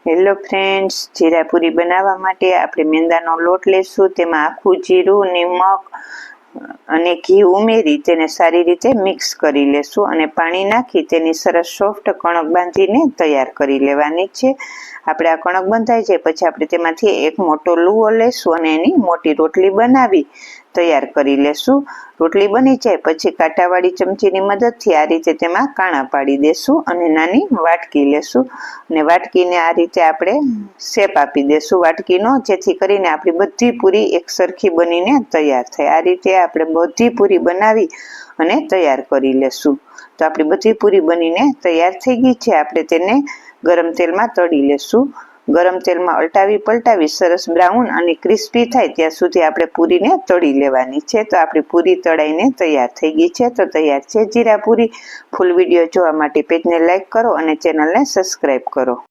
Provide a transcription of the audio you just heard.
Hello friends, jeera puri બનાવવા માટે આપણે મેંદાનો લોટ લેશું। તેમાં આખું જીરું, નિમક અને ઘી ઉમેરી તેને સારી રીતે મિક્સ કરી લેશું અને પાણી નાખી તેની સરસ સોફ્ટ કણક બાંધીને તૈયાર કરી લેવાની છે। આપણે આ કણક બંધાઈ જાય પછી આપણે તેમાંથી એક મોટો લુવો લેશું અને એની મોટી રોટલી બનાવી તૈયાર કરી લેશું। રોટલી બની જાય પછી કાંટાવાળી ચમચીની મદદથી આ રીતે તેમાં કાણા પાડી દેશું અને નાની વાટકી લેશું અને વાટકીને આ રીતે આપણે શેપ આપી દેશું વાટકીનો, જેથી કરીને આપણી બધી પૂરી એક સરખી બનીને તૈયાર થાય। આ રીતે આપણે બધી પૂરી બનાવી અને તૈયાર કરી લેશું। તો આપણી બધી પૂરી બનીને તૈયાર થઈ ગઈ છે। આપણે તેને ગરમ તેલમાં તળી લેશું। ગરમ તેલમાં અલટાવી પલટાવી સરસ બ્રાઉન અને ક્રિસ્પી થાય ત્યાં સુધી આપણે પૂરીને તળી લેવાની છે। તો આપણી પૂરી તળાઈને તૈયાર થઈ ગઈ છે। તો તૈયાર છે જીરા પૂરી। ફૂલ વિડીયો જોવા માટે પેજને લાઈક કરો અને ચેનલને સબસ્ક્રાઈબ કરો।